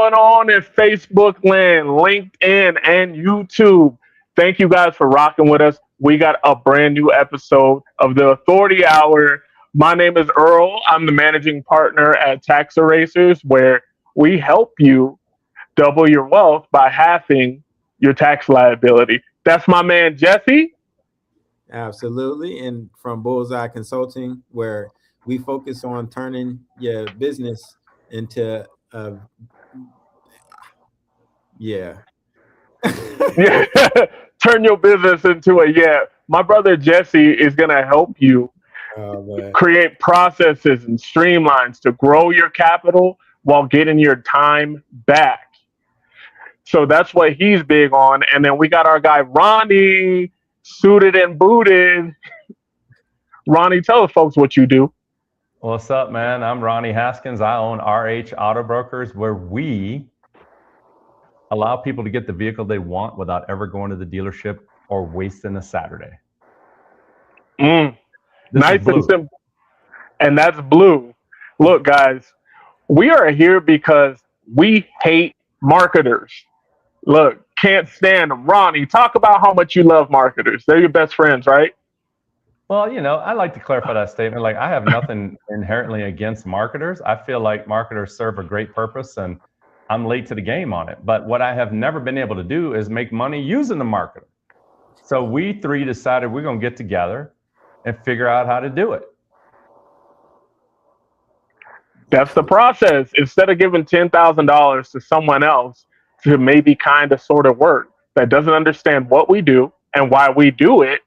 going on in Facebook land, LinkedIn, and YouTube? Thank you guys for rocking with us. We got a brand new episode of the Authority Hour. My name is Earl. I'm the managing partner at Tax Erasers, where we help you double your wealth by halving your tax liability. That's my man, Jesse. Absolutely. And from Bullseye Consulting, where we focus on turning your business into yeah. Yeah. Turn your business into a yeah. My brother Jesse is going to help you create processes and streamlines to grow your capital while getting your time back. So that's what he's big on. And then we got our guy Ronnie, suited and booted. Ronnie, tell the folks what you do. What's up, man? I'm Ronnie Haskins. I own RH Auto Brokers, where we allow people to get the vehicle they want without ever going to the dealership or wasting a Saturday. Nice and simple. And that's blue. Look, guys, we are here because we hate marketers. Look, can't stand them. Ronnie, talk about how much you love marketers. They're your best friends, right? Well, I like to clarify that statement. Like, I have nothing inherently against marketers. I feel like marketers serve a great purpose, and I'm late to the game on it. But what I have never been able to do is make money using the marketer. So we three decided we're going to get together and figure out how to do it. That's the process. Instead of giving $10,000 to someone else to maybe kind of sort of work that doesn't understand what we do and why we do it,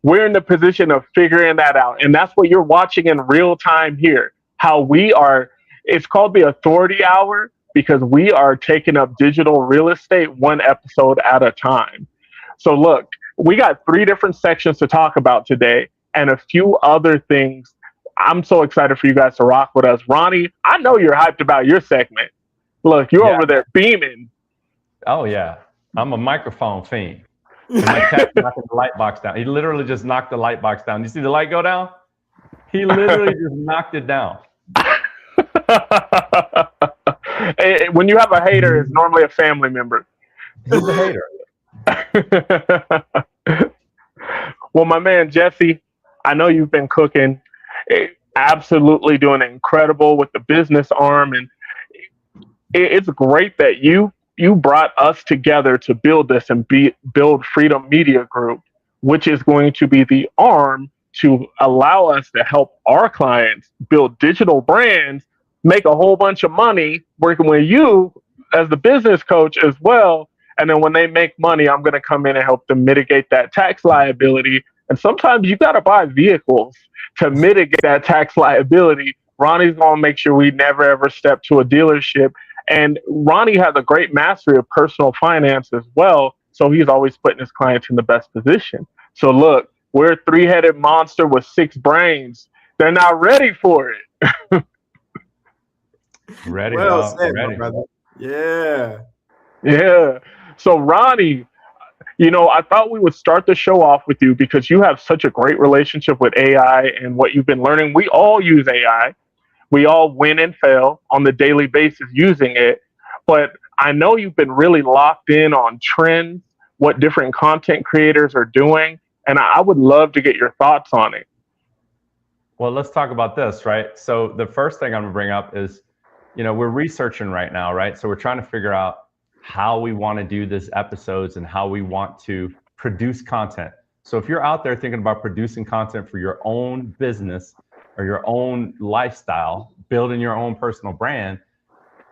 we're in the position of figuring that out. And that's what you're watching in real time here. How we are, it's called the Authority Hour because we are taking up digital real estate one episode at a time. So look, we got 3 different sections to talk about today and a few other things. I'm so excited for you guys to rock with us. Ronnie, I know you're hyped about your segment. Look, you're over there beaming. Oh, yeah. I'm a microphone fiend. And my cat's knocking the light box down. He literally just knocked the light box down. You see the light go down? He literally just knocked it down. When you have a hater, it's normally a family member. He's a hater. Well, my man, Jesse, I know you've been cooking. Absolutely doing incredible with the business arm. And it's great that you brought us together to build this and build Freedom Media Group, which is going to be the arm to allow us to help our clients build digital brands, make a whole bunch of money working with you as the business coach as well. And then when they make money, I'm going to come in and help them mitigate that tax liability. And sometimes you got to buy vehicles to mitigate that tax liability. Ronnie's going to make sure we never, ever step to a dealership. And Ronnie has a great mastery of personal finance as well. So he's always putting his clients in the best position. So look, we're a 3-headed monster with 6 brains. They're not ready for it. Ready, well said, ready. Brother. Yeah. Yeah. So Ronnie, I thought we would start the show off with you because you have such a great relationship with AI and what you've been learning. We all use AI. We all win and fail on the daily basis using it. But I know you've been really locked in on trends, what different content creators are doing. And I would love to get your thoughts on it. Well, let's talk about this, right? So the first thing I'm going to bring up is, we're researching right now, right? So we're trying to figure out how we want to do these episodes and how we want to produce content. So if you're out there thinking about producing content for your own business or your own lifestyle, building your own personal brand,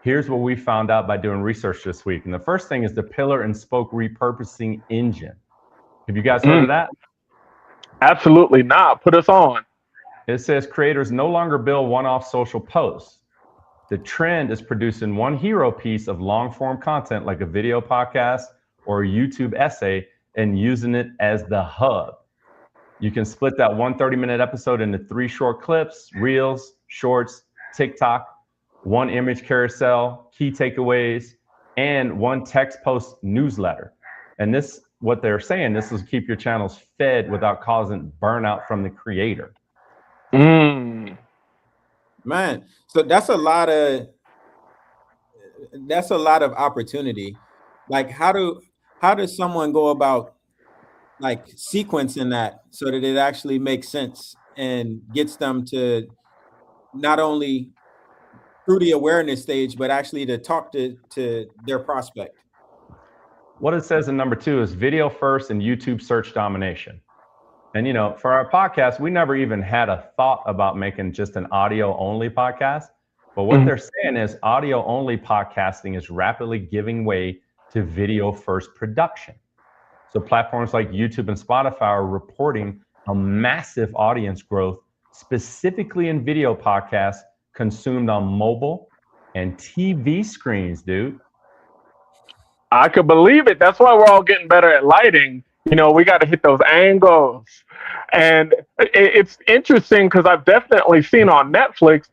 here's what we found out by doing research this week. And the first thing is the pillar and spoke repurposing engine. Have you guys heard of that? Absolutely not. Put us on. It says creators no longer build one-off social posts. The trend is producing one hero piece of long-form content like a video podcast or a YouTube essay and using it as the hub. You can split that 1 30-minute episode into 3 short clips, reels, shorts, TikTok, 1 image carousel, key takeaways, and 1 text post newsletter. And this, what they're saying, this will keep your channels fed without causing burnout from the creator. Man, so that's a lot of that's a lot of opportunity. Like how does someone go about like sequencing that so that it actually makes sense and gets them to not only through the awareness stage, but actually to talk to their prospect? What it says in number 2 is video first and YouTube search domination. And, you know, for our podcast, we never even had a thought about making just an audio only podcast. But what they're saying is audio only podcasting is rapidly giving way to video first production. So platforms like YouTube and Spotify are reporting a massive audience growth, specifically in video podcasts consumed on mobile and TV screens, dude. I could believe it. That's why we're all getting better at lighting. You know, we got to hit those angles. And it's interesting because I've definitely seen on Netflix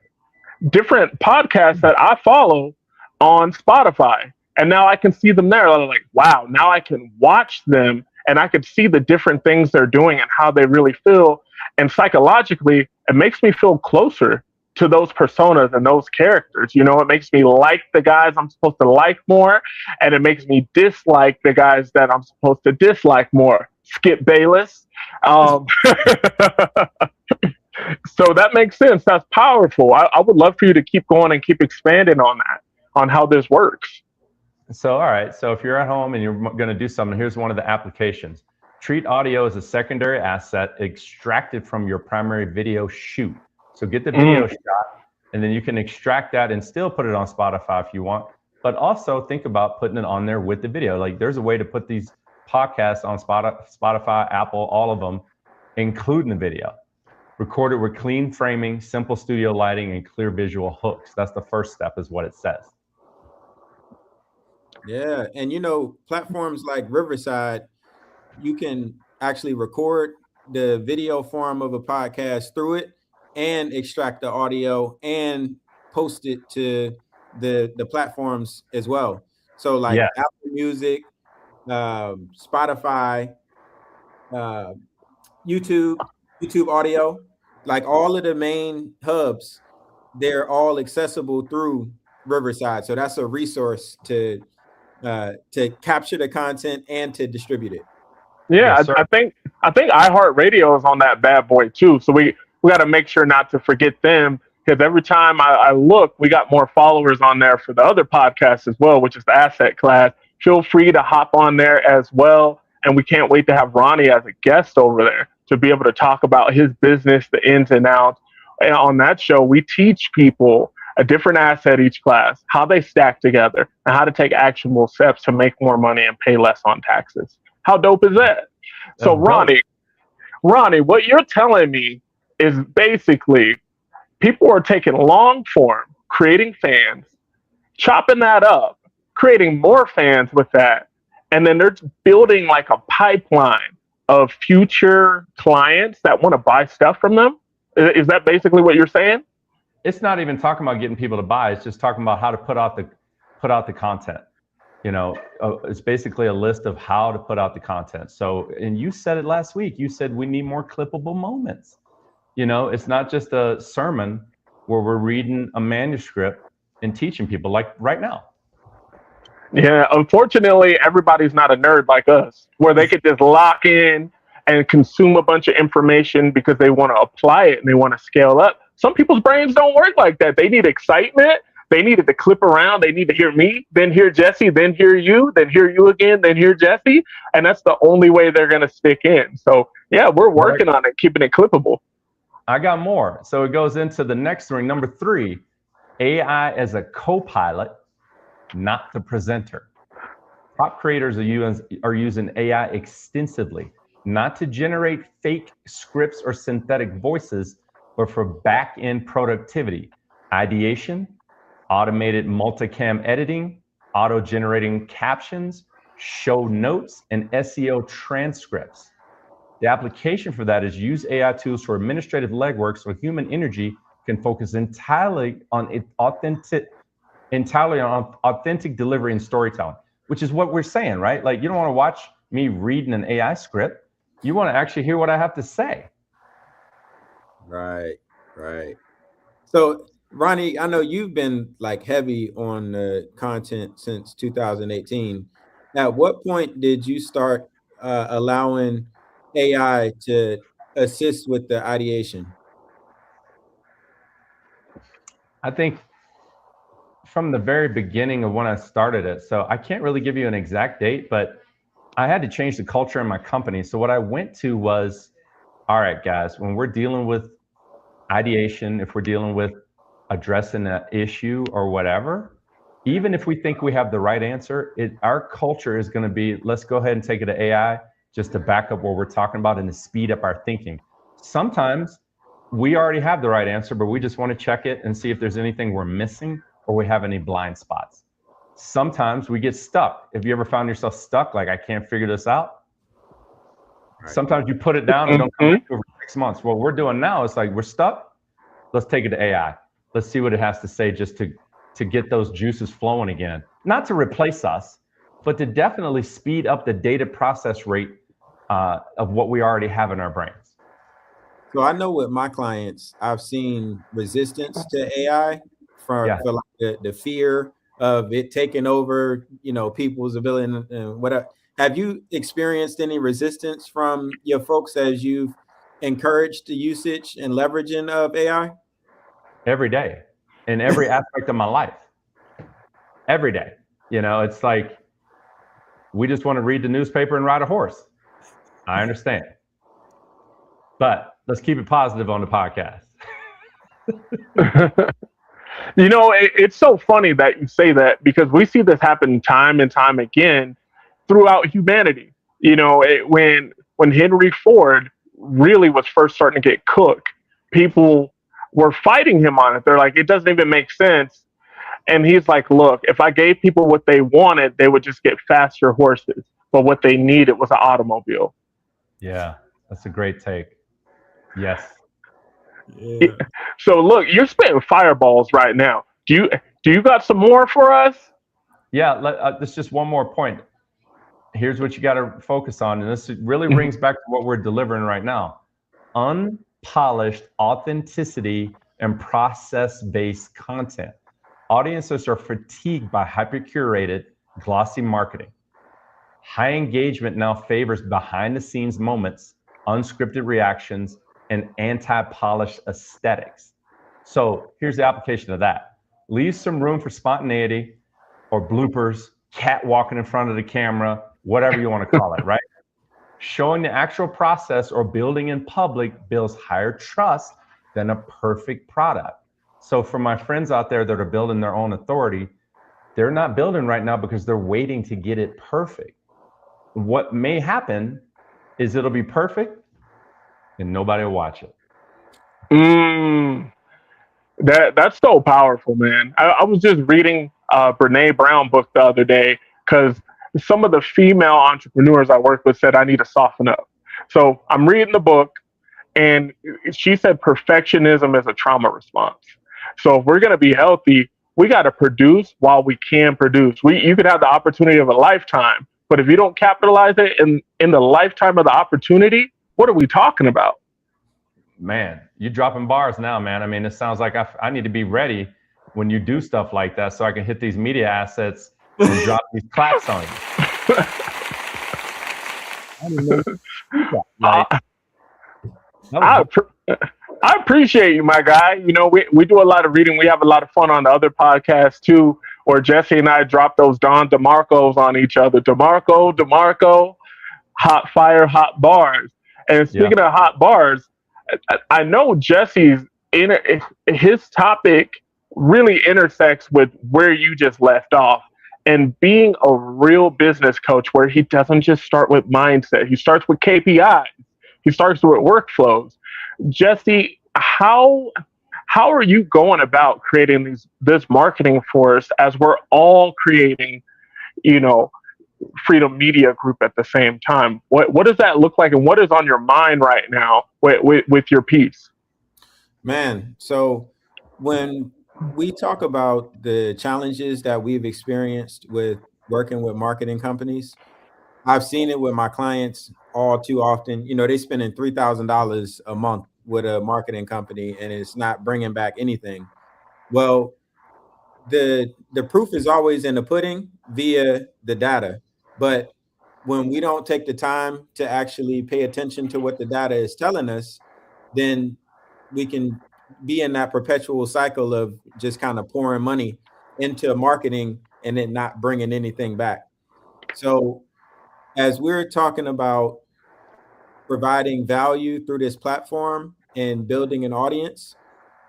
different podcasts that I follow on Spotify. And now I can see them there. I'm like, wow, now I can watch them and I can see the different things they're doing and how they really feel. And psychologically, it makes me feel closer to those personas and those characters. You know, it makes me like the guys I'm supposed to like more, and it makes me dislike the guys that I'm supposed to dislike more. Skip Bayless. So that makes sense. That's powerful. I would love for you to keep going and keep expanding on that, on how this works. So, all right. So if you're at home and you're going to do something, here's one of the applications. Treat audio as a secondary asset extracted from your primary video shoot. So get the video shot, and then you can extract that and still put it on Spotify if you want. But also think about putting it on there with the video. Like there's a way to put these podcasts on Spotify, Apple, all of them, including the video. Record it with clean framing, simple studio lighting, and clear visual hooks. That's the first step, is what it says. Yeah, and you know, platforms like Riverside, you can actually record the video form of a podcast through it and extract the audio and post it to the platforms as well. So like Apple Music, Spotify, YouTube Audio, like all of the main hubs, they're all accessible through Riverside. So that's a resource to capture the content and to distribute it. Yeah, yes, I think iHeartRadio is on that bad boy too. So we got to make sure not to forget them, because every time I look, we got more followers on there for the other podcasts as well, which is the asset class. Feel free to hop on there as well. And we can't wait to have Ronnie as a guest over there to be able to talk about his business, the ins and outs. And on that show, we teach people a different asset each class, how they stack together, and how to take actionable steps to make more money and pay less on taxes. How dope is that? So Ronnie, what you're telling me is basically people are taking long form, creating fans, chopping that up, creating more fans with that, and then they're building like a pipeline of future clients that want to buy stuff from them. Is that basically what you're saying? It's not even talking about getting people to buy. It's just talking about how to put out the content. You know, it's basically a list of how to put out the content. So, and you said it last week, you said we need more clippable moments. You know, it's not just a sermon where we're reading a manuscript and teaching people like right now. Yeah, unfortunately, everybody's not a nerd like us, where they could just lock in and consume a bunch of information because they want to apply it and they want to scale up. Some people's brains don't work like that. They need excitement. They needed to clip around. They need to hear me, then hear Jesse, then hear you again, then hear Jesse. And that's the only way they're going to stick in. So, yeah, we're working on it, keeping it clippable. I got more. So it goes into the next ring. Number 3, AI as a co-pilot, not the presenter. Top creators are using AI extensively, not to generate fake scripts or synthetic voices, but for back-end productivity, ideation, automated multicam editing, auto-generating captions, show notes, and SEO transcripts. The application for that is use AI tools for administrative legwork so human energy can focus entirely on authentic delivery and storytelling, which is what we're saying, right? Like, you don't want to watch me reading an AI script. You want to actually hear what I have to say. Right. So Ronnie, I know you've been like heavy on content since 2018. At what point did you start allowing AI to assist with the ideation? I think from the very beginning of when I started it. So I can't really give you an exact date, but I had to change the culture in my company. So what I went to was, all right, guys, when we're dealing with ideation, if we're dealing with addressing an issue or whatever, even if we think we have the right answer, our culture is going to be, let's go ahead and take it to AI just to back up what we're talking about and to speed up our thinking. Sometimes we already have the right answer, but we just want to check it and see if there's anything we're missing or we have any blind spots. Sometimes we get stuck. Have you ever found yourself stuck? Like, I can't figure this out. Right. Sometimes you put it down and don't come back over 6 months. What we're doing now is like, we're stuck. Let's take it to AI. Let's see what it has to say just to get those juices flowing again. Not to replace us, but to definitely speed up the data process rate of what we already have in our brains. So I know with my clients, I've seen resistance to AI for like the fear of it taking over, you know, people's ability and whatever. Have you experienced any resistance from your folks as you've encouraged the usage and leveraging of AI? Every day, in every aspect of my life. Every day. You know, it's like, we just want to read the newspaper and ride a horse. I understand. But let's keep it positive on the podcast. You know, it's so funny that you say that, because we see this happen time and time again throughout humanity. You know, when Henry Ford really was first starting to get cooked, people were fighting him on it. They're like, it doesn't even make sense. And he's like, look, if I gave people what they wanted, they would just get faster horses. But what they needed was an automobile. Yeah, that's a great take. Yes. Yeah. So look, you're spitting fireballs right now. Do you got some more for us? Yeah, there's just one more point. Here's what you got to focus on, and this really brings back to what we're delivering right now. Unpolished authenticity and process-based content. Audiences are fatigued by hyper-curated, glossy marketing. High engagement now favors behind-the-scenes moments, unscripted reactions, and anti-polished aesthetics. So here's the application of that. Leave some room for spontaneity or bloopers, cat walking in front of the camera, whatever you want to call it, right? Showing the actual process or building in public builds higher trust than a perfect product. So for my friends out there that are building their own authority, they're not building right now because they're waiting to get it perfect. What may happen is it'll be perfect and nobody will watch it. That's so powerful, man. I was just reading a Brene Brown book the other day, because some of the female entrepreneurs I work with said I need to soften up. So I'm reading the book, and she said perfectionism is a trauma response. So if we're going to be healthy, we got to produce while we can produce. You could have the opportunity of a lifetime, but if you don't capitalize it in the lifetime of the opportunity, what are we talking about? Man, you're dropping bars now, man. I mean, it sounds like I need to be ready when you do stuff like that so I can hit these media assets and drop these claps on you. I appreciate you, my guy. You know, we do a lot of reading. We have a lot of fun on the other podcasts too, where Jesse and I drop those Don DeMarcos on each other. DeMarco, hot fire, hot bars. And speaking of hot bars, I know Jesse's his topic really intersects with where you just left off. And being a real business coach, where he doesn't just start with mindset, he starts with KPIs, he starts with workflows. Jesse, how are you going about creating this marketing force as we're all creating, you know, Freedom Media Group at the same time? What does that look like, and what is on your mind right now with your piece? Man, so when we talk about the challenges that we've experienced with working with marketing companies, I've seen it with my clients all too often. You know, they're spending $3,000 a month with a marketing company and it's not bringing back anything. Well, the proof is always in the pudding via the data. But when we don't take the time to actually pay attention to what the data is telling us, then we can be in that perpetual cycle of just kind of pouring money into marketing and then not bringing anything back. So as we're talking about providing value through this platform and building an audience,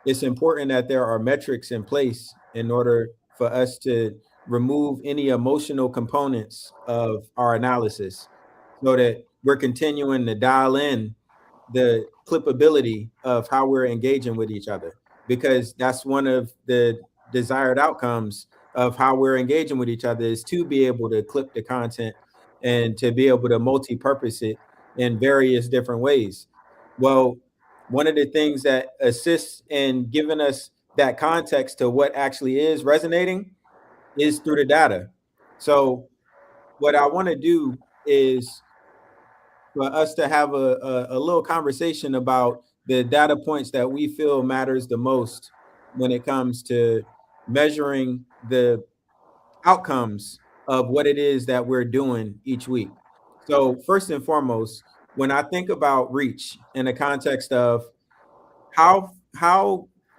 it's important that there are metrics in place in order for us to remove any emotional components of our analysis so that we're continuing to dial in the clippability of how we're engaging with each other, because that's one of the desired outcomes of how we're engaging with each other, is to be able to clip the content and to be able to multi-purpose it in various different ways. Well, one of the things that assists in giving us that context to what actually is resonating is through the data. So what I want to do is for us to have a little conversation about the data points that we feel matters the most when it comes to measuring the outcomes of what it is that we're doing each week. So first and foremost, when I think about reach in the context of how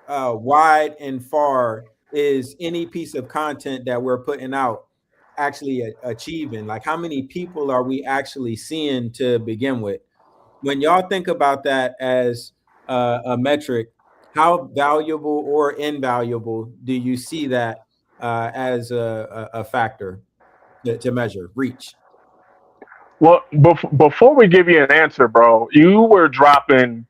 wide and far is any piece of content that we're putting out actually achieving, like how many people are we actually seeing to begin with? When y'all think about that as a metric, how valuable or invaluable do you see that as a factor to measure reach? Well, before we give you an answer, bro, you were dropping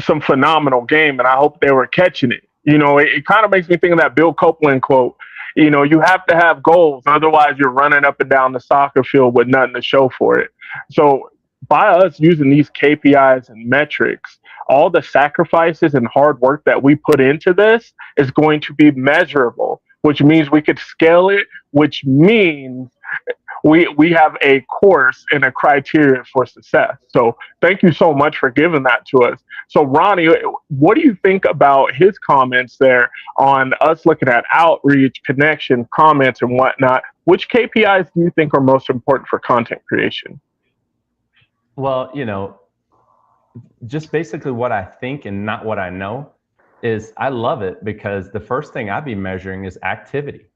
some phenomenal game, and I hope they were catching it. It kind of makes me think of that Bill Copeland quote. You have to have goals, otherwise you're running up and down the soccer field with nothing to show for it. So by us using these KPIs and metrics, all the sacrifices and hard work that we put into this is going to be measurable, which means we could scale it, which means we have a course and a criteria for success. So thank you so much for giving that to us. So Ronnie, what do you think about his comments there on us looking at outreach, connection, comments, and whatnot? Which KPIs do you think are most important for content creation? Well, just basically what I think and not what I know is I love it because the first thing I'd be measuring is activity.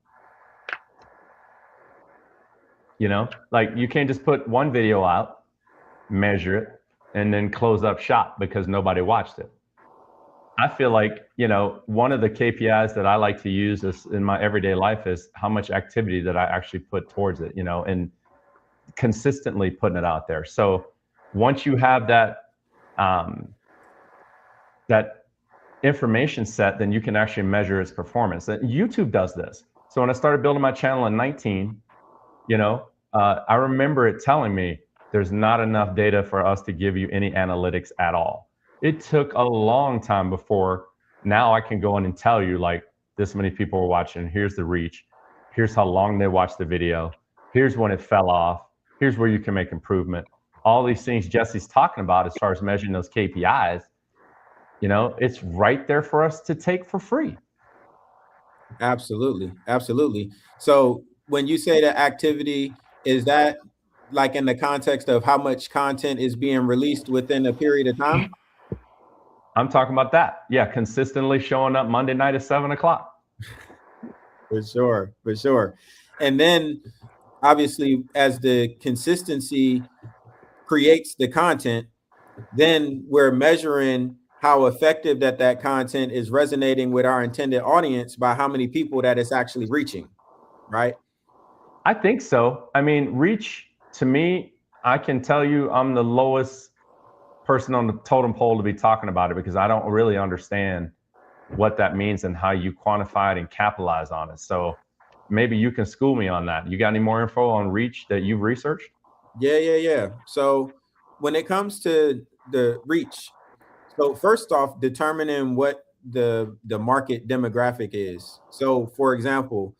Like you can't just put one video out, measure it, and then close up shop because nobody watched it. I feel like, one of the KPIs that I like to use is in my everyday life is how much activity that I actually put towards it, and consistently putting it out there. So once you have that, that information set, then you can actually measure its performance. YouTube does this. So when I started building my channel in 19, I remember it telling me there's not enough data for us to give you any analytics at all. It took a long time before now I can go in and tell you like this many people were watching. Here's the reach. Here's how long they watched the video. Here's when it fell off. Here's where you can make improvement. All these things Jesse's talking about as far as measuring those KPIs, it's right there for us to take for free. Absolutely. Absolutely. So when you say that activity, is that like in the context of how much content is being released within a period of time? I'm talking about that. Yeah. Consistently showing up Monday night at 7:00. For sure. For sure. And then obviously as the consistency creates the content, then we're measuring how effective that content is resonating with our intended audience by how many people that it's actually reaching, right? I think so. I mean, reach to me, I can tell you I'm the lowest person on the totem pole to be talking about it because I don't really understand what that means and how you quantify it and capitalize on it. So maybe you can school me on that. You got any more info on reach that you've researched? Yeah. So when it comes to the reach, so first off, determining what the market demographic is. So for example,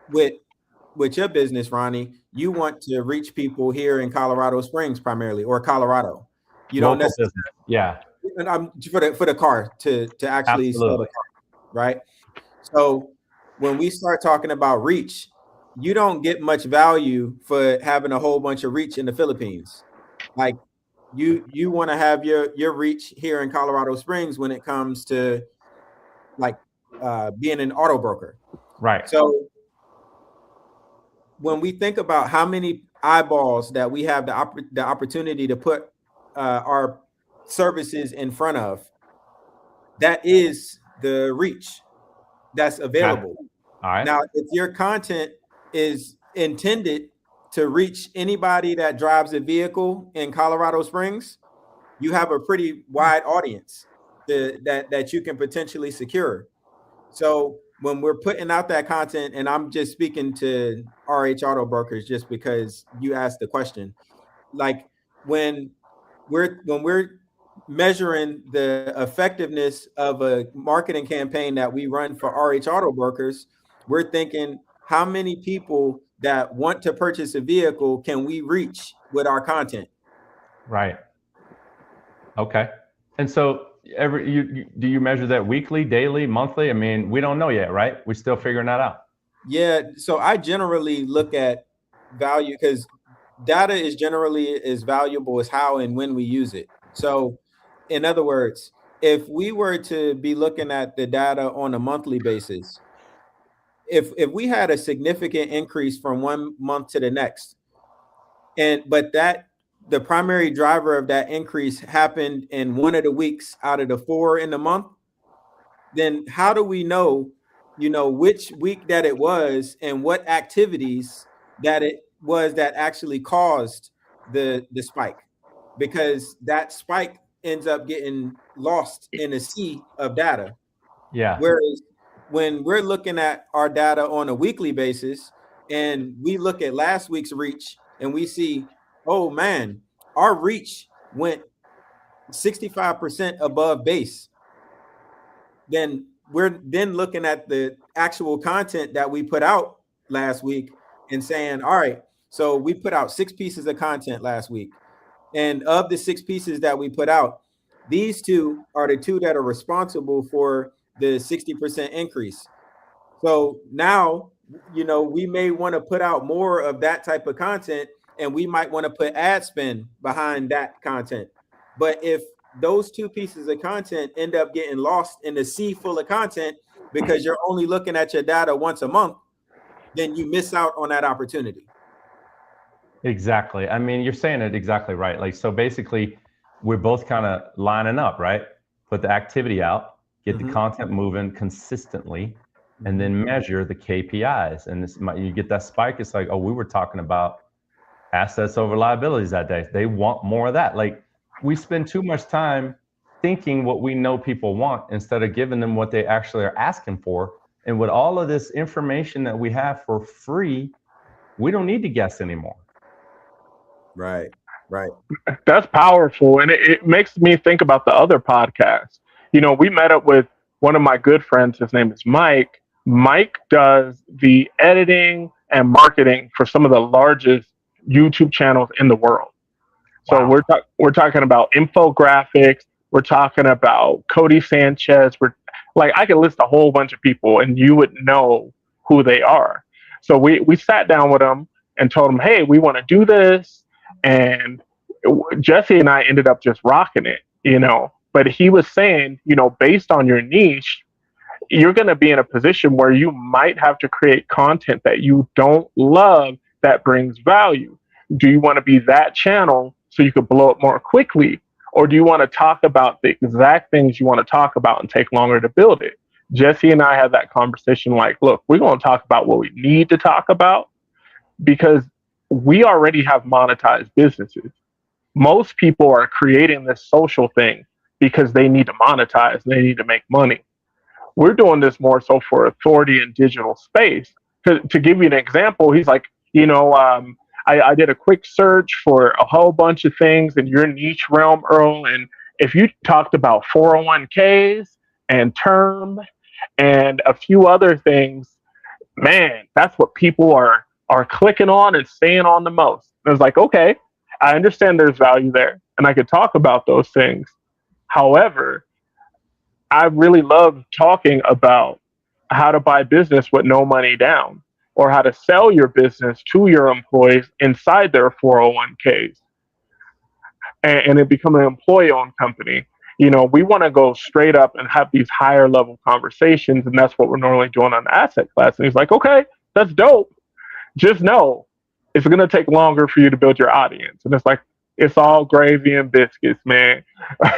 with your business, Ronnie, you want to reach people here in Colorado Springs primarily, or Colorado. You don't necessarily, yeah. for the car to actually sell the car, right? So when we start talking about reach, you don't get much value for having a whole bunch of reach in the Philippines. Like you want to have your reach here in Colorado Springs when it comes to like being an auto broker. Right. So when we think about how many eyeballs that we have the opportunity to put our services in front of, that is the reach that's available. All right. Now, if your content is intended to reach anybody that drives a vehicle in Colorado Springs, you have a pretty wide audience that you can potentially secure. So when we're putting out that content, and I'm just speaking to RH Auto Brokers just because you asked the question, like when we're measuring the effectiveness of a marketing campaign that we run for RH Auto Brokers, we're thinking how many people that want to purchase a vehicle can we reach with our content? Right. Okay. And so do you measure that weekly, daily, monthly? I mean, we don't know yet, right? We're still figuring that out. Yeah. So I generally look at value because data is generally as valuable as how and when we use it. So in other words, if we were to be looking at the data on a monthly basis, if we had a significant increase from one month to the next, but that the primary driver of that increase happened in one of the weeks out of the 4 in the month, then how do we know, which week that it was and what activities that it was that actually caused the spike? Because that spike ends up getting lost in a sea of data. Yeah. Whereas when we're looking at our data on a weekly basis and we look at last week's reach and we see, oh man, our reach went 65% above base, then we're then looking at the actual content that we put out last week and saying, all right, so we put out 6 pieces of content last week. And of the 6 pieces that we put out, these 2 are the 2 that are responsible for the 60% increase. So now, we may want to put out more of that type of content, and we might want to put ad spend behind that content. But if those 2 pieces of content end up getting lost in the sea full of content because you're only looking at your data once a month, then you miss out on that opportunity. Exactly. I mean, you're saying it exactly right. Like, so basically we're both kind of lining up, right? Put the activity out, get the content moving consistently, and then measure the KPIs. And you get that spike. It's like, oh, we were talking about assets over liabilities that day. They want more of that. Like, we spend too much time thinking what we know people want instead of giving them what they actually are asking for. And with all of this information that we have for free, we don't need to guess anymore. Right. That's powerful. And it makes me think about the other podcasts. We met up with one of my good friends. His name is Mike. Mike does the editing and marketing for some of the largest YouTube channels in the world. So we're talking about infographics. We're talking about Cody Sanchez. I could list a whole bunch of people and you would know who they are. So we sat down with them and told them, hey, we want to do this. And Jesse and I ended up just rocking it, But he was saying, based on your niche, you're going to be in a position where you might have to create content that you don't love that brings value. Do you want to be that channel so you could blow up more quickly? Or do you want to talk about the exact things you want to talk about and take longer to build it? Jesse and I had that conversation like, look, we're going to talk about what we need to talk about because we already have monetized businesses. Most people are creating this social thing because they need to monetize, they need to make money. We're doing this more so for authority in digital space. To give you an example, he's like, I did a quick search for a whole bunch of things in your niche realm, Earl. And if you talked about 401ks and term and a few other things, man, that's what people are clicking on and staying on the most. And I was like, okay, I understand there's value there and I could talk about those things. However, I really love talking about how to buy business with no money down, or how to sell your business to your employees inside their 401ks, and it become an employee-owned company. We want to go straight up and have these higher level conversations, and that's what we're normally doing on the asset class. And he's like, okay, that's dope. Just know it's going to take longer for you to build your audience. And it's like, it's all gravy and biscuits, man.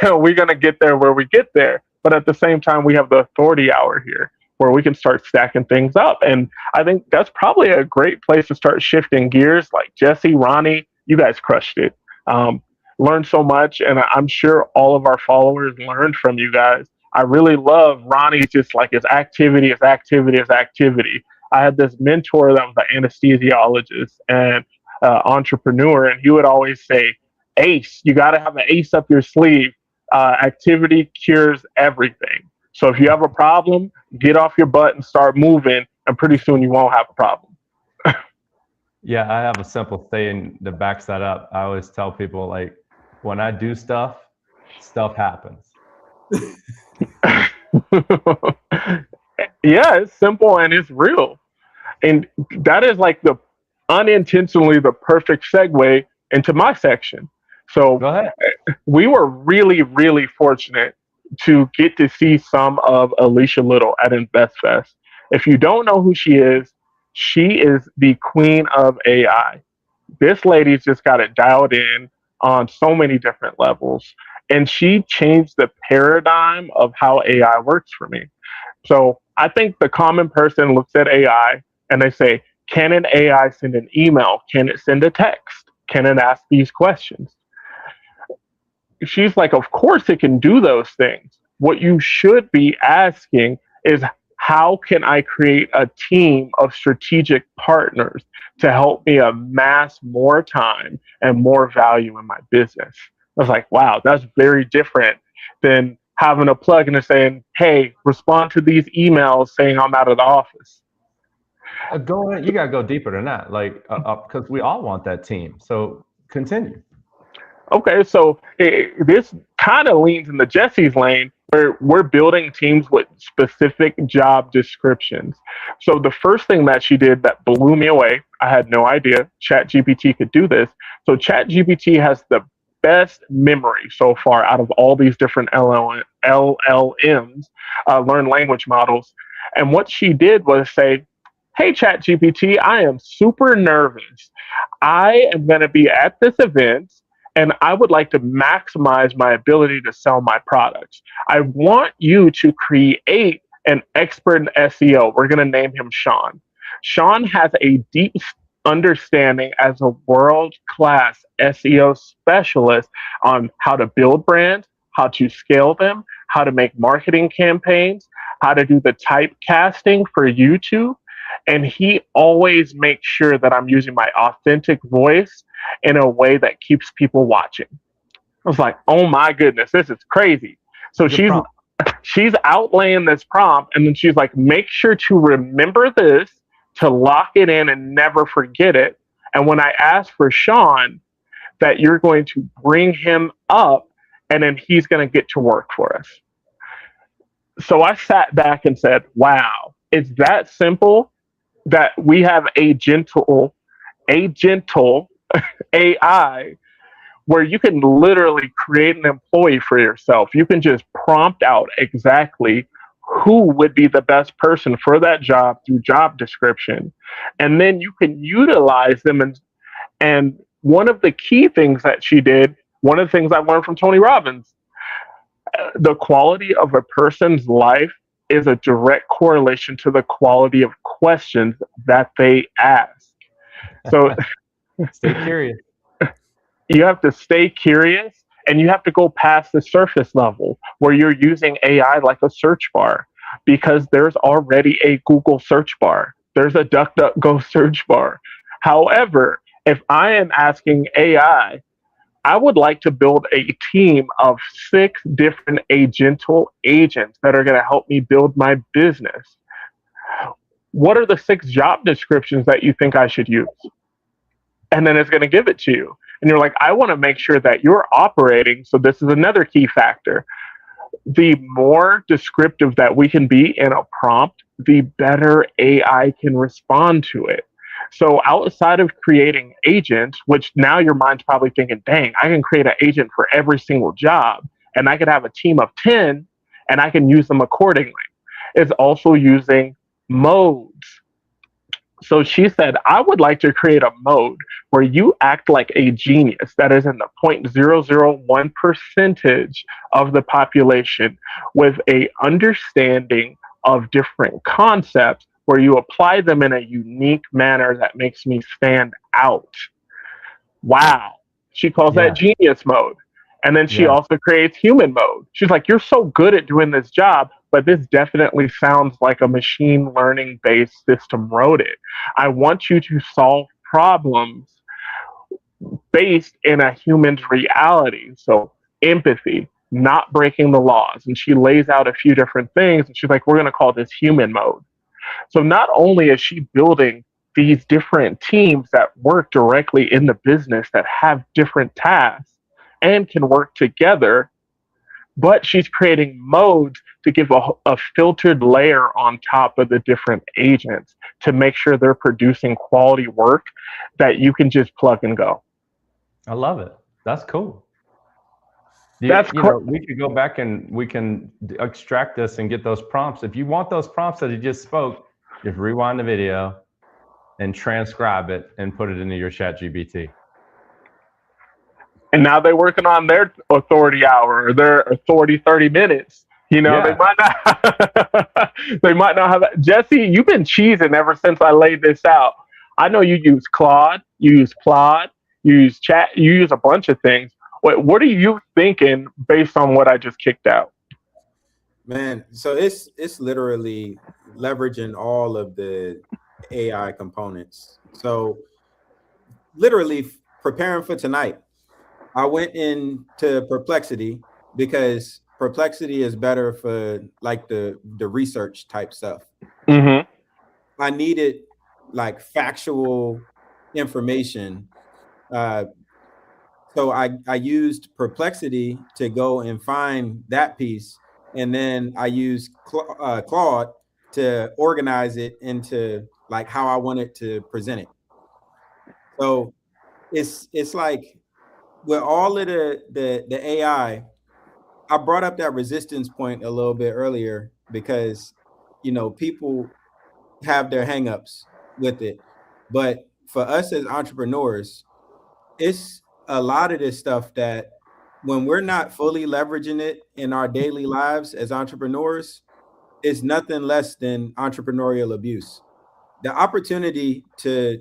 We're going to get there where we get there. But at the same time, we have the authority hour here where we can start stacking things up. And I think that's probably a great place to start shifting gears. Like Jesse, Ronnie, you guys crushed it. Learned so much. And I'm sure all of our followers learned from you guys. I really love Ronnie's just like his activity is activity is activity. I had this mentor that was an anesthesiologist and entrepreneur, and he would always say, ACE, you got to have an ACE up your sleeve. Activity cures everything. So if you have a problem, get off your butt and start moving, and pretty soon you won't have a problem. Yeah, I have a simple saying that backs that up. I always tell people, like, when I do stuff happens. Yeah, it's simple and it's real. And that is like unintentionally the perfect segue into my section. So go ahead. We were really, really fortunate to get to see some of Alicia Little at InvestFest. If you don't know who she is the queen of AI. This lady's just got it dialed in on so many different levels. And she changed the paradigm of how AI works for me. So I think the common person looks at AI and they say, can an AI send an email? Can it send a text? Can it ask these questions? She's like, of course it can do those things. What you should be asking is, how can I create a team of strategic partners to help me amass more time and more value in my business? I was like, wow, that's very different than having a plug-in and saying, hey, respond to these emails saying I'm out of the office. Go ahead. You got to go deeper than that, like, because we all want that team. So continue. Okay, so this kind of leans into Jesse's lane, where we're building teams with specific job descriptions. So the first thing that she did that blew me away, I had no idea ChatGPT could do this. So ChatGPT has the best memory so far out of all these different LLMs, learned language models. And what she did was say, hey, ChatGPT, I am super nervous. I am going to be at this event, and I would like to maximize my ability to sell my products. I want you to create an expert in SEO. We're going to name him Sean. Sean has a deep understanding as a world-class SEO specialist on how to build brands, how to scale them, how to make marketing campaigns, how to do the typecasting for YouTube. And he always makes sure that I'm using my authentic voice in a way that keeps people watching. I was like, oh my goodness, this is crazy. So she's outlaying this prompt, and then she's like, make sure to remember this, to lock it in and never forget it. And when I ask for Sean, that you're going to bring him up, and then he's going to get to work for us. So I sat back and said, wow, it's that simple that we have a gentle AI where you can literally create an employee for yourself. You can just prompt out exactly who would be the best person for that job through job description. And then you can utilize them. And one of the key things that she did, one of the things I learned from Tony Robbins, the quality of a person's life is a direct correlation to the quality of questions that they ask. So stay curious. You have to stay curious, and you have to go past the surface level where you're using AI like a search bar, because there's already a Google search bar. There's a DuckDuckGo search bar. However, if I am asking AI, I would like to build a team of 6 different agental agents that are going to help me build my business. What are the 6 job descriptions that you think I should use? And then it's going to give it to you. And you're like, I want to make sure that you're operating. So this is another key factor. the more descriptive that we can be in a prompt, the better AI can respond to it. So outside of creating agents, which now your mind's probably thinking, dang, I can create an agent for every single job and I could have a team of 10 and I can use them accordingly. It's also using modes. So she said, I would like to create a mode where you act like a genius that is in the 0.001 percentage of the population with a understanding of different concepts where you apply them in a unique manner that makes me stand out. Wow. She calls that Yeah. genius mode. And then she Yeah. also creates human mode. She's like, you're so good at doing this job, but this definitely sounds like a machine learning based system wrote it. I want you to solve problems based in a human's reality. So empathy, not breaking the laws. And she lays out a few different things. And she's like, we're going to call this human mode. So not only is she building these different teams that work directly in the business that have different tasks and can work together, but she's creating modes to give a filtered layer on top of the different agents to make sure they're producing quality work that you can just plug and go. I love it. That's cool. We could go back and we can extract this and get those prompts. If you want those prompts that you just spoke, just rewind the video and transcribe it and put it into your ChatGPT. And now they're working on their authority hour or their authority 30 minutes. You know, Yeah. they might not have that. Jesse, you've been cheesing ever since I laid this out. I know you use Claude, you use Plod, you use Chat, you use a bunch of things. What are you thinking based on what I just kicked out? Man, so it's literally leveraging all of the AI components. So literally preparing for tonight, I went into Perplexity because Perplexity is better for like the research type stuff. Mm-hmm. I needed like factual information. So I used Perplexity to go and find that piece. And then I used Claude to organize it into like how I wanted to present it. So it's like with all of the AI, I brought up that resistance point a little bit earlier because, you know, people have their hangups with it. But for us as entrepreneurs, it's a lot of this stuff that when we're not fully leveraging it in our daily lives as entrepreneurs, it's nothing less than entrepreneurial abuse. The opportunity to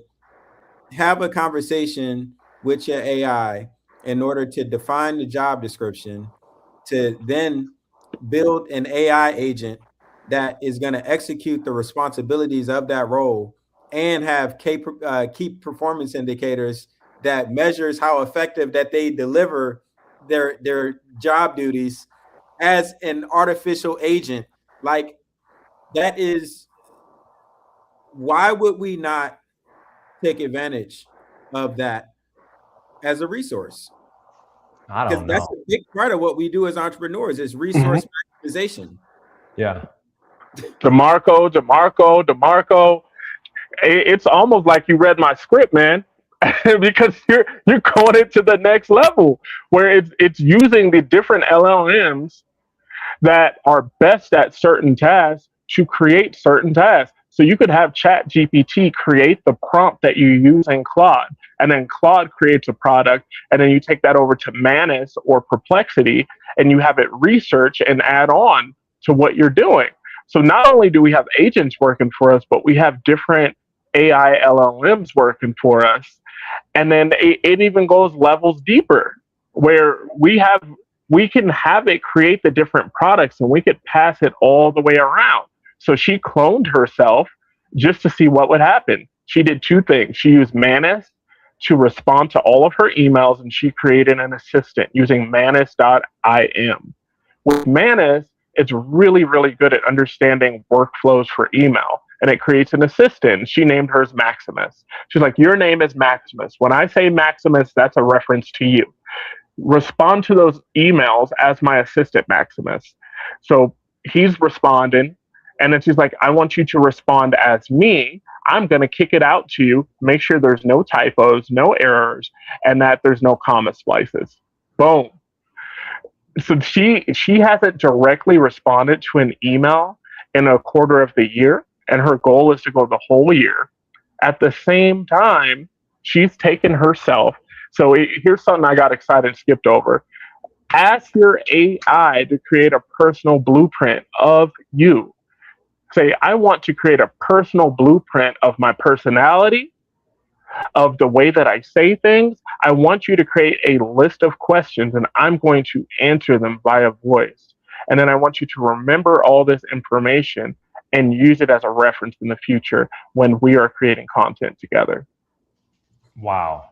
have a conversation with your AI in order to define the job description, to then build an AI agent that is going to execute the responsibilities of that role and have key performance indicators that measures how effective that they deliver their job duties as an artificial agent. Like, that is, why would we not take advantage of that as a resource? I don't know. That's a big part of what we do as entrepreneurs is resource maximization. Yeah. DeMarco. It's almost like you read my script, man. Because you're going it to the next level where it's using the different LLMs that are best at certain tasks to create certain tasks. So you could have Chat GPT create the prompt that you use in Claude, and then Claude creates a product, and then you take that over to Manus or Perplexity, and you have it research and add on to what you're doing. So not only do we have agents working for us, but we have different AI LLMs working for us. And then it even goes levels deeper where we can have it create the different products and we could pass it all the way around. So she cloned herself just to see what would happen. She did two things. She used Manus to respond to all of her emails, and she created an assistant using manus.im. With Manus, it's really, really good at understanding workflows for email, and it creates an assistant. She named hers Maximus. She's like, your name is Maximus. When I say Maximus, that's a reference to you. Respond to those emails as my assistant, Maximus. So he's responding, and then she's like, I want you to respond as me. I'm going to kick it out to you, make sure there's no typos, no errors, and that there's no comma splices. Boom. So she hasn't directly responded to an email in a quarter of the year, and her goal is to go the whole year. At the same time, she's taken herself. So here's something I got excited skipped over. Ask your AI to create a personal blueprint of you. Say, I want to create a personal blueprint of my personality, of the way that I say things. I want you to create a list of questions and I'm going to answer them via voice. And then I want you to remember all this information and use it as a reference in the future when we are creating content together. Wow.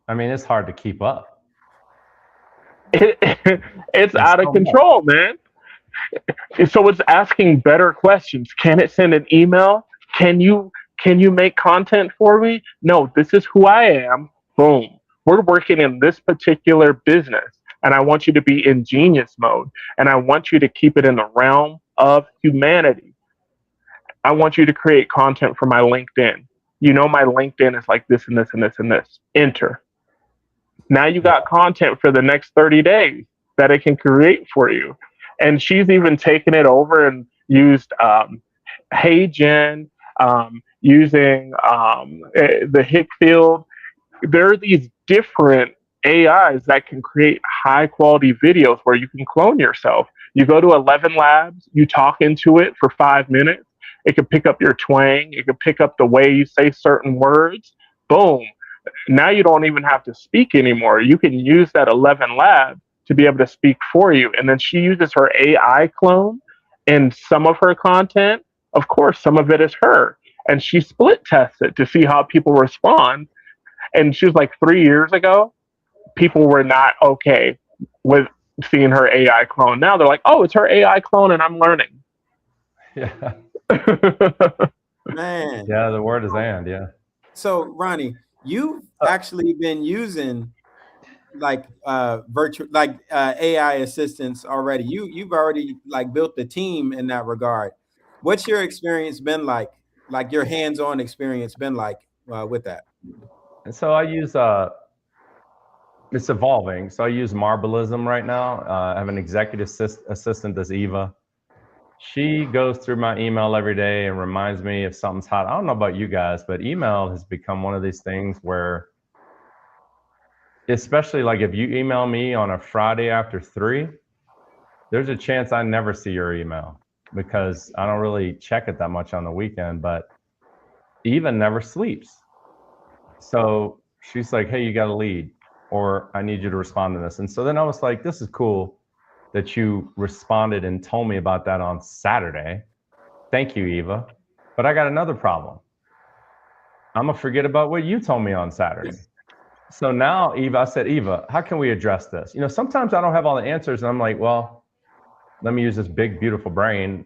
I mean, it's hard to keep up. It's out of control, man. So it's asking better questions. Can it send an email? Can you make content for me? No, this is who I am. Boom. We're working in this particular business, and I want you to be in genius mode, and I want you to keep it in the realm of humanity. I want you to create content for my LinkedIn. You know, my LinkedIn is like this and this and this and this. Enter. Now you got content for the next 30 days that it can create for you. And she's even taken it over and used Hey Jen, using the Hick field. There are these different AIs that can create high quality videos where you can clone yourself. You go to 11 Labs, you talk into it for 5 minutes. It can pick up your twang. It can pick up the way you say certain words. Boom. Now you don't even have to speak anymore. You can use that 11 Lab to be able to speak for you. And then she uses her AI clone in some of her content. Of course, some of it is her. And she split tests it to see how people respond. And she was like, 3 years ago, people were not okay with seeing her AI clone. Now they're like, oh, it's her AI clone and I'm learning. Yeah. Man. Yeah, the word is and, yeah. So Ronnie, you've actually been using like virtual AI assistants already. You've already like built the team in that regard. What's your experience been like your hands-on experience been like with that? And so I use it's evolving. So I use Marbleism right now. I have an executive assistant that's Eva. She goes through my email every day and reminds me if something's hot. I don't know about you guys, but email has become one of these things where, especially like if you email me on a Friday after 3, there's a chance I never see your email because I don't really check it that much on the weekend, but Eva never sleeps. So she's like, hey, you got a lead, or I need you to respond to this. And so then I was like, this is cool that you responded and told me about that on Saturday. Thank you, Eva. But I got another problem. I'm gonna forget about what you told me on Saturday. So now, Eva, I said, Eva, how can we address this? You know, sometimes I don't have all the answers and I'm like, well, let me use this big, beautiful brain.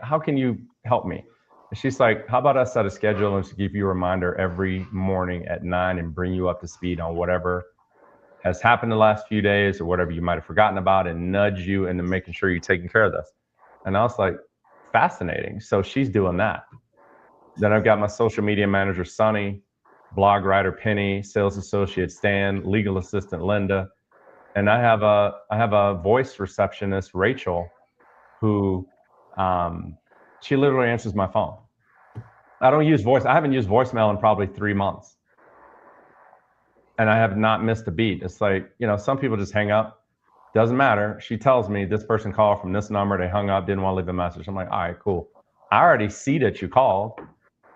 How can you help me? And she's like, how about I set a schedule and give you a reminder every morning at 9 and bring you up to speed on whatever has happened the last few days or whatever you might have forgotten about and nudge you into making sure you're taking care of this. And I was like, fascinating. So she's doing that. Then I've got my social media manager, Sonny, blog writer, Penny, sales associate, Stan, legal assistant, Linda. And I have a voice receptionist, Rachel, who she literally answers my phone. I don't use voice. I haven't used voicemail in probably 3 months. And I have not missed a beat. It's like, you know, some people just hang up. Doesn't matter. She tells me this person called from this number. They hung up, didn't want to leave a message. I'm like, all right, cool. I already see that you called,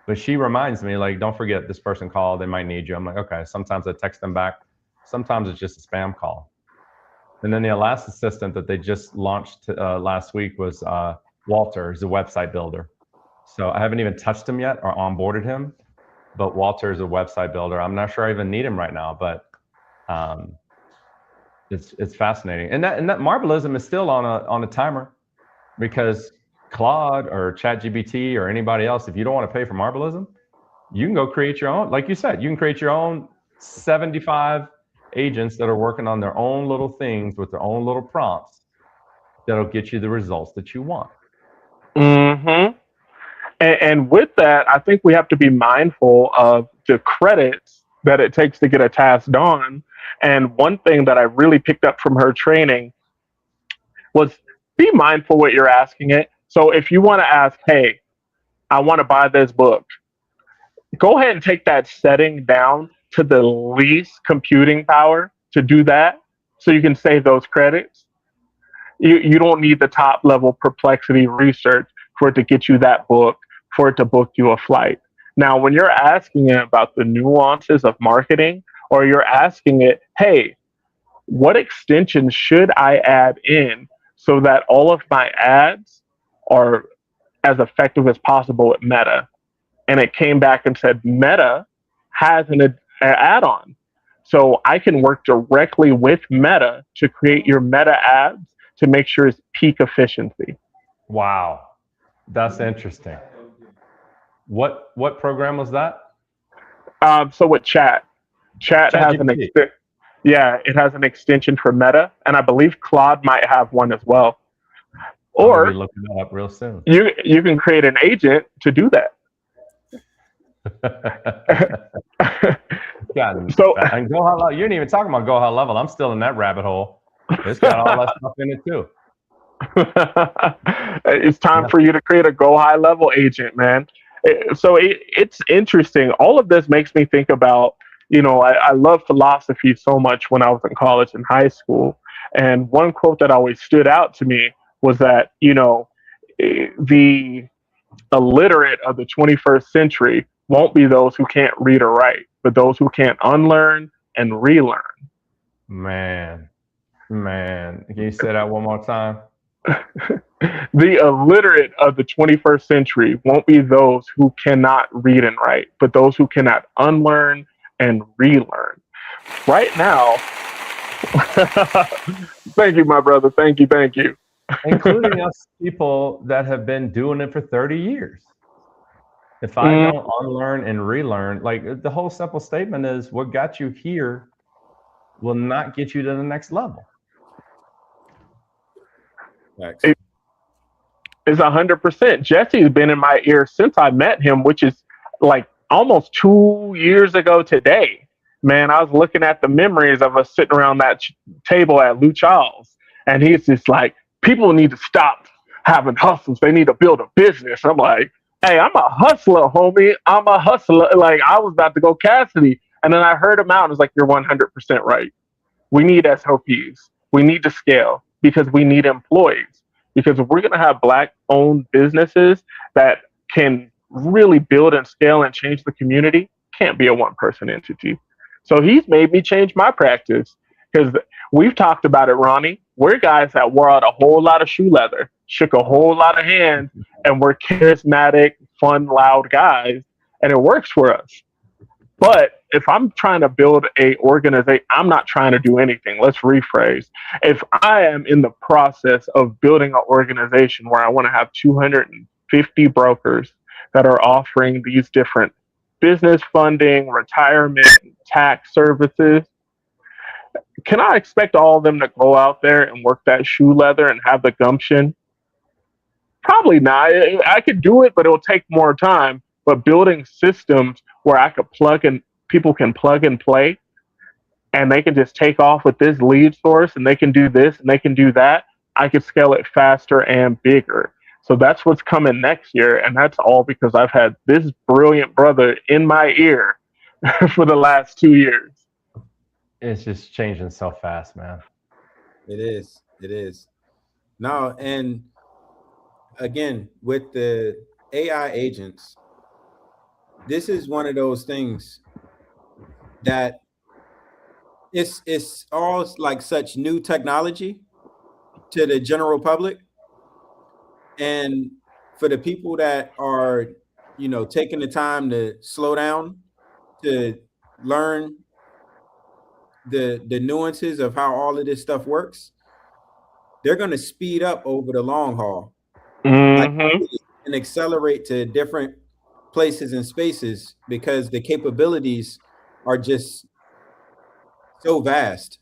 but she reminds me, like, don't forget this person called. They might need you. I'm like, okay. Sometimes I text them back. Sometimes it's just a spam call. And then the last assistant that they just launched last week was Walter. He's a website builder. So I haven't even touched him yet or onboarded him. But Walter is a website builder. I'm not sure I even need him right now, but it's fascinating. And that Marbleism is still on a timer, because Claude or ChatGPT or anybody else, if you don't want to pay for Marbleism, you can go create your own. Like you said, you can create your own 75 agents that are working on their own little things with their own little prompts. that'll get you the results that you want. Mm-hmm. And with that, I think we have to be mindful of the credits that it takes to get a task done. And one thing that I really picked up from her training was be mindful what you're asking it. So if you want to ask, hey, I want to buy this book, go ahead and take that setting down to the least computing power to do that so you can save those credits. You don't need the top level perplexity research for it to get you that book, for it to book you a flight. Now, when you're asking it about the nuances of marketing, or you're asking it, hey, what extensions should I add in so that all of my ads are as effective as possible with Meta? And it came back and said, Meta has an add-on. So I can work directly with Meta to create your Meta ads to make sure it's peak efficiency. Wow, that's interesting. What program was that? So with Chat has an it has an extension for Meta, and I believe Claude might have one as well. Or be looking that up real soon. You can create an agent to do that. So and Go High Level, you ain't even talking about Go High Level. I'm still in that rabbit hole. It's got all that stuff in it too. It's time for you to create a Go High Level agent, man. So it's interesting. All of this makes me think about, I love philosophy so much when I was in college and high school. And one quote that always stood out to me was that, the illiterate of the 21st century won't be those who can't read or write, but those who can't unlearn and relearn. Man, can you say that one more time? The illiterate of the 21st century won't be those who cannot read and write, but those who cannot unlearn and relearn. Right now, thank you, my brother. Thank you. Including us people that have been doing it for 30 years. If I don't unlearn and relearn, like the whole simple statement is what got you here will not get you to the next level. It's 100%. Jesse's been in my ear since I met him, which is like almost 2 years ago today. Man, I was looking at the memories of us sitting around that table at Lou Charles, and he's just like, people need to stop having hustles. They need to build a business. I'm like, hey, I'm a hustler, homie. I'm a hustler. Like, I was about to go Cassidy, and then I heard him out, and it's like, you're 100% right. We need SOPs. We need to scale because we need employees. Because if we're going to have Black-owned businesses that can really build and scale and change the community, can't be a one-person entity. So he's made me change my practice because we've talked about it, Ronnie. We're guys that wore out a whole lot of shoe leather, shook a whole lot of hands, and we're charismatic, fun, loud guys, and it works for us. But if I'm trying to build a organization, I'm not trying to do anything. Let's rephrase. If I am in the process of building an organization where I want to have 250 brokers that are offering these different business funding, retirement, tax services, can I expect all of them to go out there and work that shoe leather and have the gumption? Probably not. I could do it, but it will take more time. But building systems where I could people can plug and play, and they can just take off with this lead source, and they can do this, and they can do that, I could scale it faster and bigger. So that's what's coming next year, and that's all because I've had this brilliant brother in my ear for the last 2 years. It's just changing so fast, man. It is. No, and again, with the AI agents, this is one of those things that it's all like such new technology to the general public. And for the people that are, taking the time to slow down, to learn the nuances of how all of this stuff works, they're going to speed up over the long haul. Mm-hmm. And accelerate to different places and spaces because the capabilities are just so vast.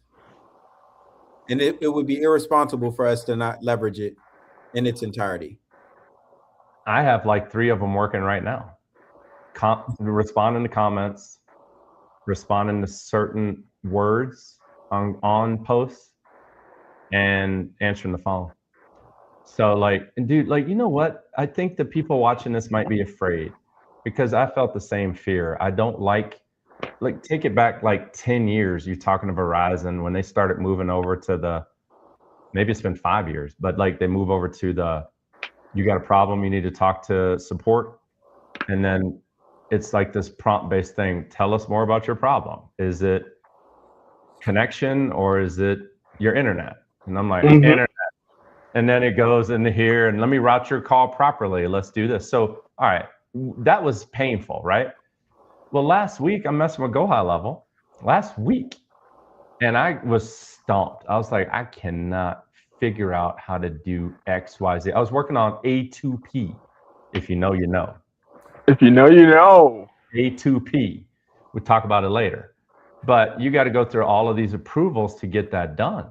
And it would be irresponsible for us to not leverage it in its entirety. I have like 3 of them working right now. Responding to comments, responding to certain words on posts, and answering the phone. So like, dude, like, you know what? I think the people watching this might be afraid, because I felt the same fear. I don't like take it back like 10 years. You're talking to Verizon when they started moving over to maybe it's been 5 years, but like they move over to you got a problem, you need to talk to support. And then it's like this prompt-based thing. Tell us more about your problem. Is it connection or is it your internet? And I'm like, internet. And then it goes into here and let me route your call properly. Let's do this. So, all right, that was painful, right? Well, last week I'm messing with Go High Level last week, and I was stumped. I was like, I cannot figure out how to do X, Y, Z. I was working on A2P. If you know, you know. If you know, you know. A2P. We'll talk about it later. But you got to go through all of these approvals to get that done.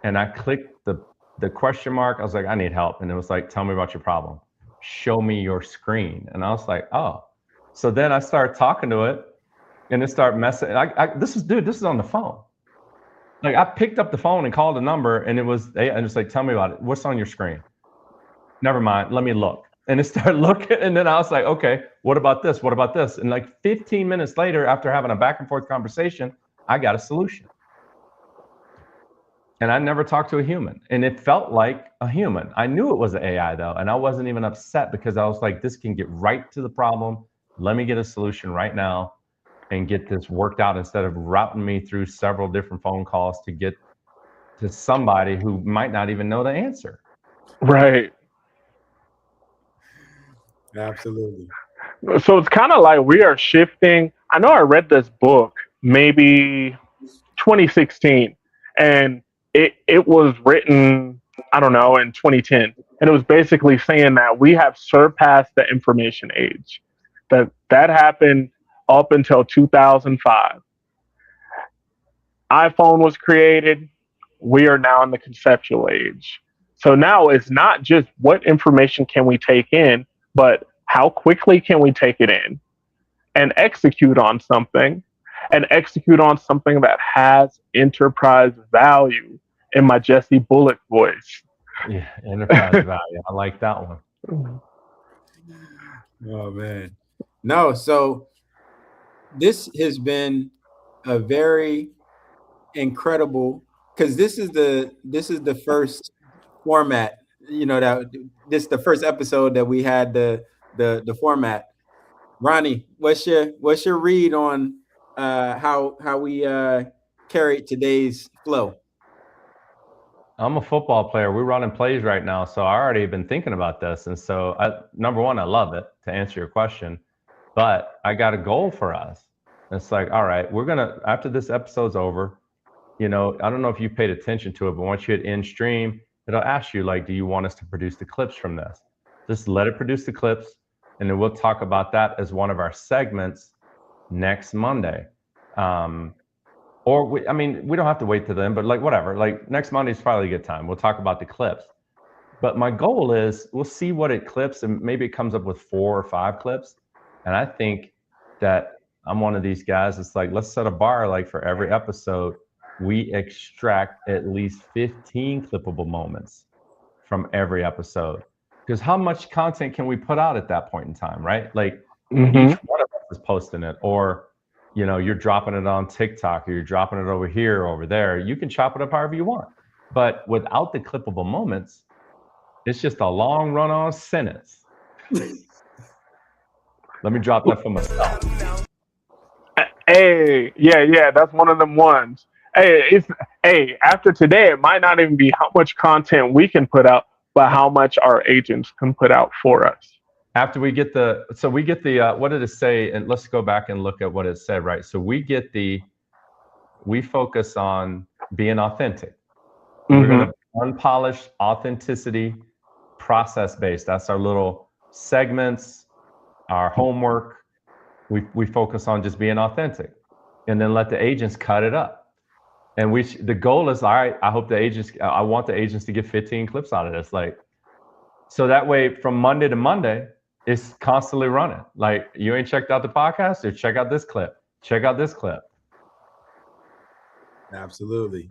And I clicked the question mark. I was like, I need help. And it was like, tell me about your problem. Show me your screen. And I was like, oh. So then I started talking to it, and it started messing. This is on the phone. Like I picked up the phone and called a number, and and it's like, tell me about it. What's on your screen? Never mind. Let me look. And it started looking, and then I was like, okay, what about this? What about this? And like 15 minutes later, after having a back and forth conversation, I got a solution. And I never talked to a human, and it felt like a human. I knew it was an AI though, and I wasn't even upset because I was like, this can get right to the problem. Let me get a solution right now and get this worked out instead of routing me through several different phone calls to get to somebody who might not even know the answer. Right. Absolutely. So it's kind of like we are shifting. I know I read this book maybe 2016, and it was written, I don't know, in 2010. And it was basically saying that we have surpassed the information age. That happened up until 2005. iPhone was created. We are now in the conceptual age. So now it's not just what information can we take in, but how quickly can we take it in and execute on something, and execute on something that has enterprise value, in my Jesse Bullock voice. Yeah, enterprise value. I like that one. Oh man. No, so this has been a very incredible, because this is the first format, that this is the first episode that we had the format. Ronnie, what's your read on how we carried today's flow? I'm a football player. We're running plays right now, so I already been thinking about this. And so, number one, I love it, to answer your question, but I got a goal for us. It's like, all right, we're gonna, after this episode's over, I don't know if you paid attention to it, but once you hit end stream, it'll ask you like, do you want us to produce the clips from this? Just let it produce the clips, and then we'll talk about that as one of our segments next Monday. Or we don't have to wait till then, but like whatever, like next Monday's probably a good time. We'll talk about the clips. But my goal is we'll see what it clips, and maybe it comes up with 4 or 5 clips. And I think that I'm one of these guys. It's like, let's set a bar, like for every episode, we extract at least 15 clippable moments from every episode. Because how much content can we put out at that point in time, right? Like each one of us is posting it, or you're dropping it on TikTok, or you're dropping it over here, or over there. You can chop it up however you want. But without the clippable moments, it's just a long run-on sentence. Let me drop that for myself. Hey, yeah, that's one of them ones. Hey, after today, it might not even be how much content we can put out, but how much our agents can put out for us. After we get the what did it say? And let's go back and look at what it said, right? So we focus on being authentic. We're going to unpolished authenticity, process-based. That's our little segments, our homework. We focus on just being authentic, and then let the agents cut it up. And the goal is, all right, I hope I want the agents to get 15 clips out of this. Like, so that way from Monday to Monday, it's constantly running. Like, you ain't checked out the podcast, or check out this clip. Check out this clip. Absolutely.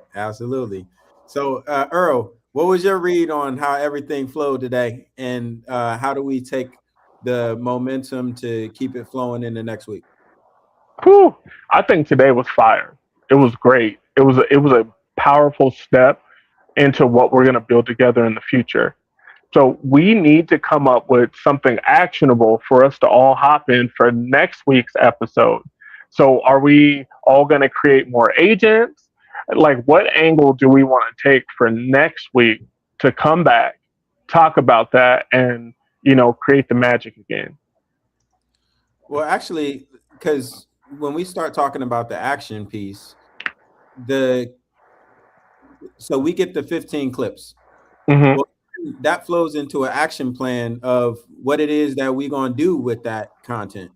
So, Earl, what was your read on how everything flowed today, and how do we take the momentum to keep it flowing in the next week? Whew, I think today was fire. It was great. It was a powerful step into what we're going to build together in the future. So we need to come up with something actionable for us to all hop in for next week's episode. So are we all going to create more agents? Like, what angle do we want to take for next week to come back, talk about that, and create the magic again? Well, actually, because when we start talking about the action piece, so we get the 15 clips. Mm-hmm. Well, that flows into an action plan of what it is that we're going to do with that content,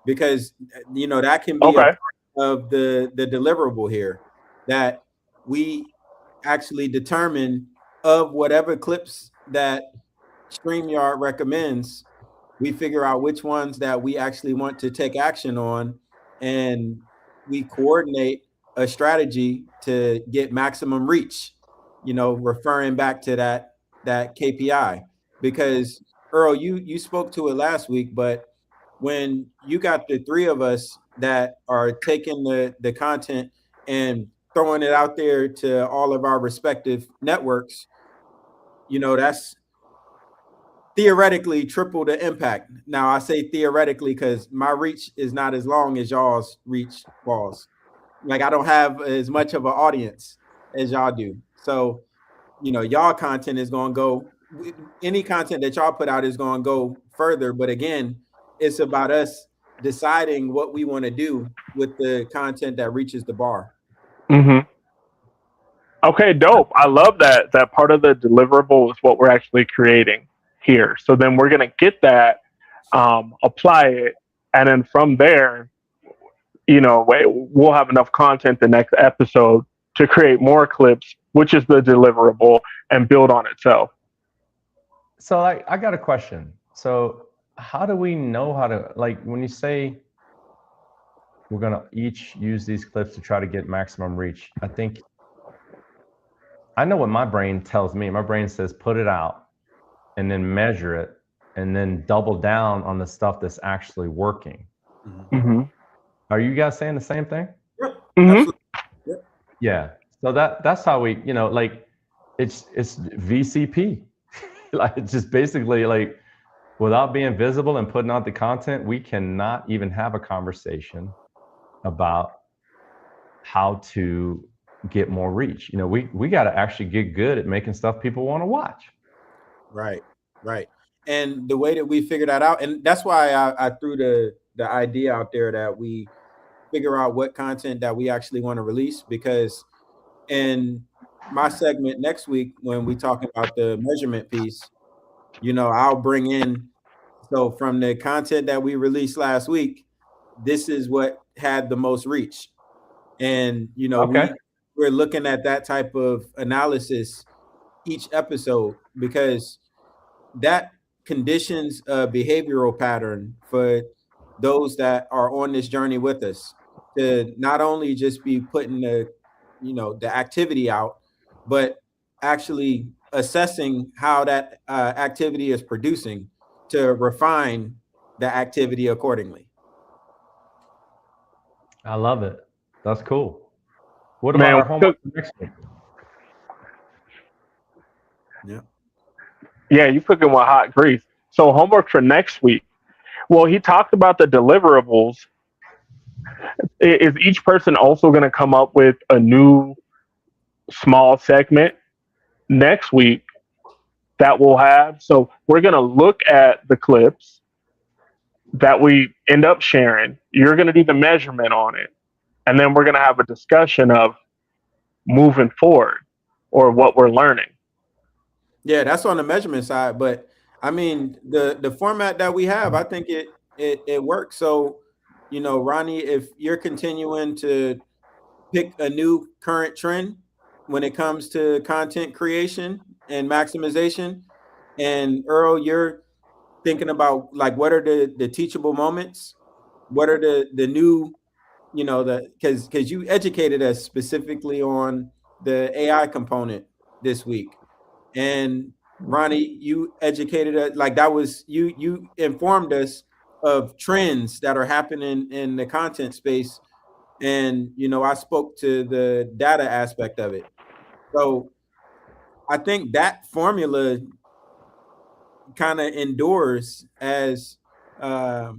because that can be a part of the deliverable here, that we actually determine of whatever clips that StreamYard recommends. We figure out which ones that we actually want to take action on, and we coordinate a strategy to get maximum reach, referring back to that KPI. Because Earl, you spoke to it last week, but when you got the three of us that are taking the content and throwing it out there to all of our respective networks, that's theoretically triple the impact. Now, I say theoretically because my reach is not as long as y'all's reach was. Like, I don't have as much of an audience as y'all do. So, y'all content is going to go, any content that y'all put out is going to go further. But again, it's about us deciding what we want to do with the content that reaches the bar. Mm-hmm. Okay, dope. I love that. That part of the deliverable is what we're actually creating here. So then we're going to get that, apply it, and then from there, we'll have enough content the next episode to create more clips, which is the deliverable, and build on itself. So I got a question. So how do we know how to, like, when you say we're going to each use these clips to try to get maximum reach, I know what my brain tells me. My brain says, put it out and then measure it and then double down on the stuff that's actually working. Mm-hmm. Are you guys saying the same thing? Yep. Mm-hmm. Yep. Yeah. So that's how we, like, it's VCP. Like, it's just basically, like, without being visible and putting out the content, we cannot even have a conversation about how to get more reach. We got to actually get good at making stuff people want to watch. Right. And the way that we figure that out, and that's why I threw the idea out there that we figure out what content that we actually want to release, because in my segment next week, when we talk about the measurement piece, I'll bring in, so from the content that we released last week, this is what had the most reach. And, Okay. we're looking at that type of analysis each episode, because that conditions a behavioral pattern for those that are on this journey with us, to not only just be putting the activity out, but actually assessing how that activity is producing to refine the activity accordingly. I love it. That's cool. What about our homework for next week? Yeah, you cooking with hot grease. So homework for next week. Well, he talked about the deliverables. Is each person also going to come up with a new small segment next week that we'll have? So we're going to look at the clips that we end up sharing. You're going to do the measurement on it. And then we're going to have a discussion of moving forward or what we're learning. Yeah, that's on the measurement side. But I mean, the format that we have, I think it works. So, Ronnie, if you're continuing to pick a new current trend when it comes to content creation and maximization. And Earl, you're thinking about like what are the teachable moments? What are the new, because you educated us specifically on the AI component this week. And Ronnie, you educated us, like that was you informed us of trends that are happening in the content space. And I spoke to the data aspect of it. So I think that formula kind of endures as as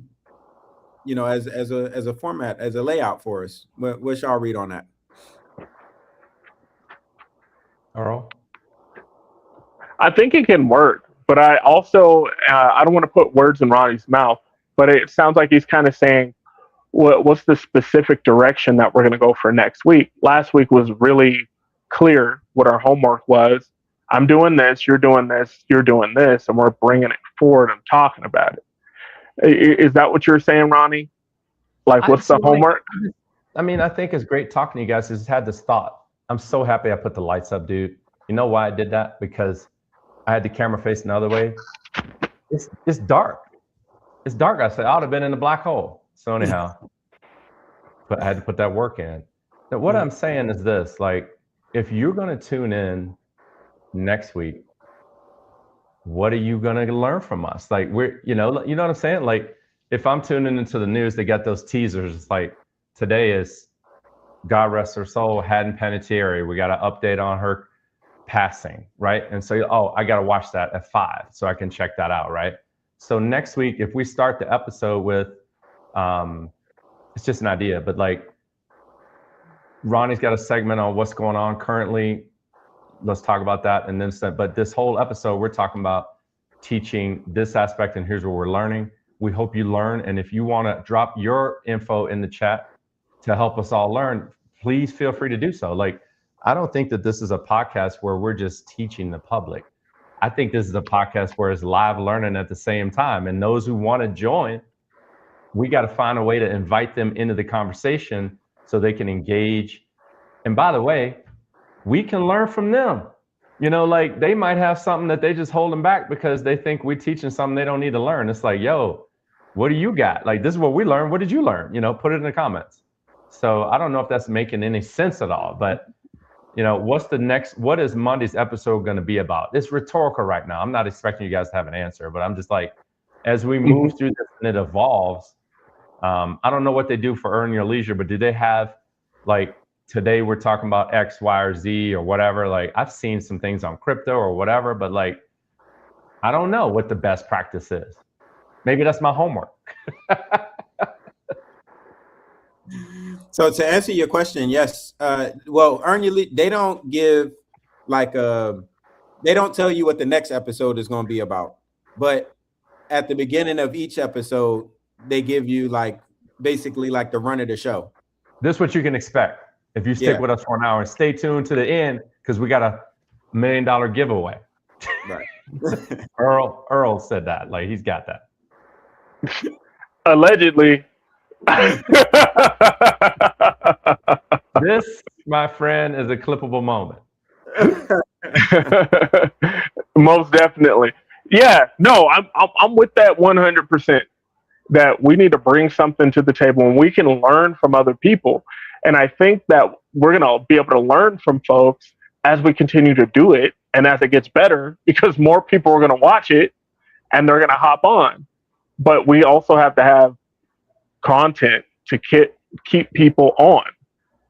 a format, as a layout for us. What y'all read on that? Earl? I think it can work, but I also I don't want to put words in Ronnie's mouth, but it sounds like he's kind of saying, what's the specific direction that we're going to go for next week? Last week was really clear what our homework was. I'm doing this, you're doing this, you're doing this, and we're bringing it forward and talking about it. Is that what you're saying, Ronnie? Like, what's the homework? I think it's great talking to you guys. Just had this thought. I'm so happy I put the lights up, dude. You know why I did that? Because I had the camera facing the other way. It's dark. It's dark. I said I would have been in the black hole. So anyhow, but I had to put that work in. Now, what I'm saying is this: like, if you're going to tune in next week, what are you going to learn from us? Like, you know what I'm saying? Like, if I'm tuning into the news, they got those teasers. It's like today is, God rest her soul, Haddon Panettiere. We got an update on her passing, right? And so, I got to watch that at 5 so I can check that out, right? So next week, if we start the episode with, it's just an idea, but like Ronnie's got a segment on what's going on currently. Let's talk about that. And then, but this whole episode, we're talking about teaching this aspect, and here's what we're learning. We hope you learn. And if you want to drop your info in the chat to help us all learn, please feel free to do so. Like, I don't think that this is a podcast where we're just teaching the public. I think this is a podcast where it's live learning at the same time. And those who want to join, we got to find a way to invite them into the conversation so they can engage. And by the way, we can learn from them. Like they might have something that they just holding back because they think we're teaching something they don't need to learn. It's like, yo, what do you got? Like, this is what we learned. What did you learn? Put it in the comments. So I don't know if that's making any sense at all, but what is Monday's episode going to be about? It's rhetorical right now. I'm not expecting you guys to have an answer, but I'm just like, as we move through this and it evolves, I don't know what they do for Earn Your Leisure, but do they have, like, today we're talking about X, Y, or Z or whatever? Like, I've seen some things on crypto or whatever, but like, I don't know what the best practice is. Maybe that's my homework. So to answer your question, yes. Well, Earn Your Leisure, they don't give they don't tell you what the next episode is going to be about. But at the beginning of each episode, they give you basically the run of the show. This is what you can expect if you stick with us for an hour. Stay tuned to the end because we got $1 million giveaway. Right. Earl said that. Like, he's got that. Allegedly. This, my friend, is a clippable moment. Most definitely. Yeah, no, I'm with that 100%. That we need to bring something to the table and we can learn from other people. And I think that we're going to be able to learn from folks as we continue to do it and as it gets better, because more people are going to watch it and they're going to hop on. But we also have to have content to keep people on.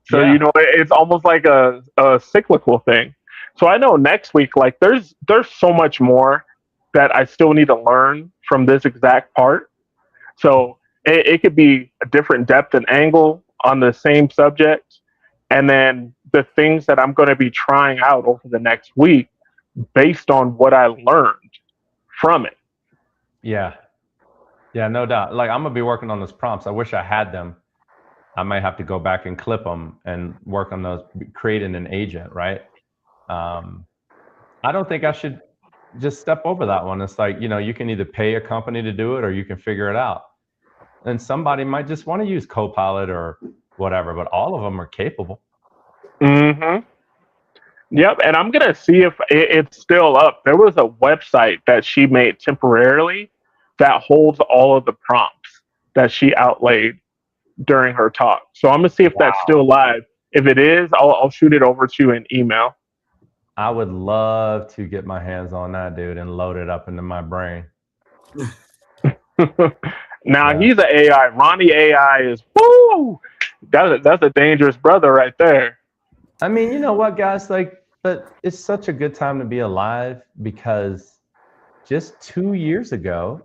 So, it's almost like a cyclical thing. So I know next week, like there's so much more that I still need to learn from this exact part. So it could be a different depth and angle on the same subject. And then the things that I'm going to be trying out over the next week based on what I learned from it. Yeah. Yeah, no doubt. Like, I'm going to be working on those prompts. I wish I had them. I might have to go back and clip them and work on those, creating an agent, right? I don't think I should just step over that one. It's like, you can either pay a company to do it or you can figure it out. And somebody might just want to use Copilot or whatever, but all of them are capable. Mm-hmm. Yep, and I'm gonna see if it's still up. There was a website that she made temporarily that holds all of the prompts that she outlaid during her talk. So I'm gonna see if that's Wow. still live. If it is, I'll shoot it over to you in email. I would love to get my hands on that, dude, and load it up into my brain. Now Yeah. he's an AI. Ronnie AI is woo. That's a dangerous brother right there. I mean, you know what, guys? Like, but it's such a good time to be alive because just 2 years ago,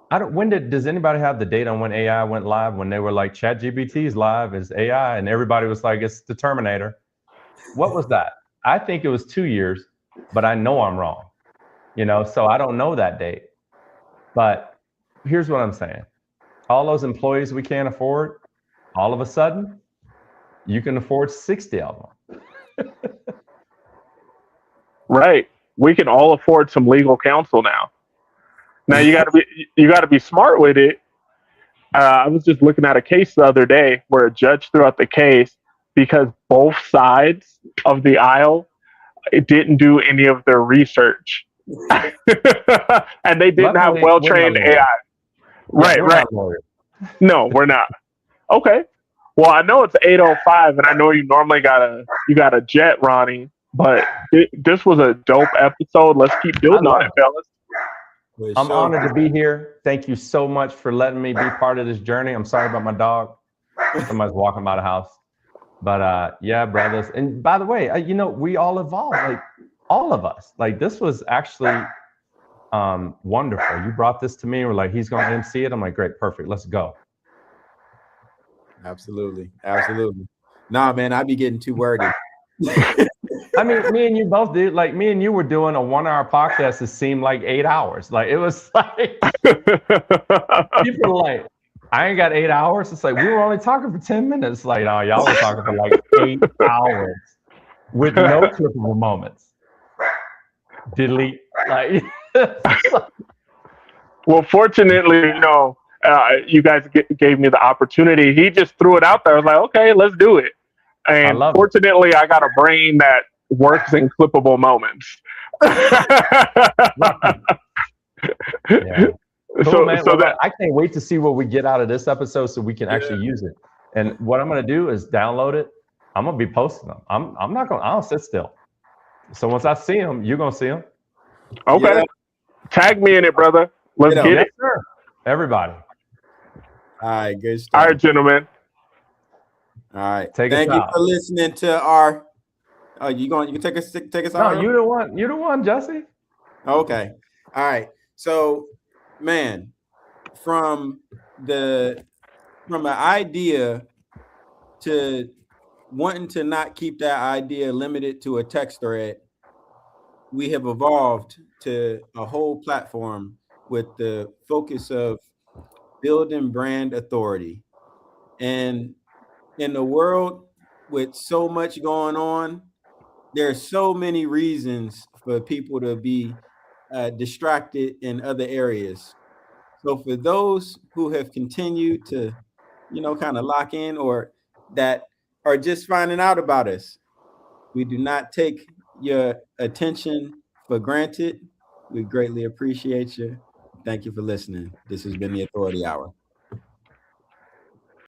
does anybody have the date on when AI went live? When they were like, ChatGPT is live as AI, and everybody was like, it's the Terminator. What was that? I think it was 2 years, but I know I'm wrong. So I don't know that date. But here's what I'm saying. All those employees we can't afford, all of a sudden, you can afford 60 of them. Right. We can all afford some legal counsel now. Now you gotta be smart with it. I was just looking at a case the other day where a judge threw out the case because both sides of the aisle didn't do any of their research, and they didn't have Luckily, well we're not trained AI. lawyers. Right, we're right. not lawyers. No, we're not. Okay. Well, I know it's 8:05, and I know you normally got a jet, Ronnie. But this was a dope episode. Let's keep building on it, fellas. I'm honored to be here. Thank you so much for letting me be part of this journey. I'm sorry about my dog. Somebody's walking by the house. But yeah, brothers. And by the way, we all evolved, like all of us. Like this was actually wonderful. You brought this to me. We're like, he's going to MC it. I'm like, great, perfect. Let's go. Absolutely. Nah, man, I'd be getting too wordy. I mean, me and you both did. Like me and you were doing a 1-hour podcast that seemed like 8 hours. Like it was like people are like, I ain't got 8 hours. It's like we were only talking for 10 minutes. Like, oh, y'all were talking for like 8 hours with no clippable moments. Delete. Like well, fortunately, you guys gave me the opportunity. He just threw it out there. I was like, okay, let's do it. And fortunately, I got a brain that works in clippable moments. Yeah. Cool, man. So I can't wait to see what we get out of this episode so we can actually use it. And what I'm going to do is download it. I'm going to be posting them. I'm not going to, I don't sit still. So once I see them, you're going to see them. Okay. Yeah. Tag me in it, brother. Let's get it. Sure. Everybody. All right. Good stuff. All right, gentlemen. All right. Thank you for listening to our. Oh, you can take us out? No, you're the one, Jesse. Okay. All right. So, man, from an idea to wanting to not keep that idea limited to a text thread, we have evolved to a whole platform with the focus of building brand authority. And in the world with so much going on, there's so many reasons for people to be distracted in other areas. So for those who have continued to, kind of lock in or that are just finding out about us, we do not take your attention for granted. We greatly appreciate you. Thank you for listening. This has been the Authority Hour.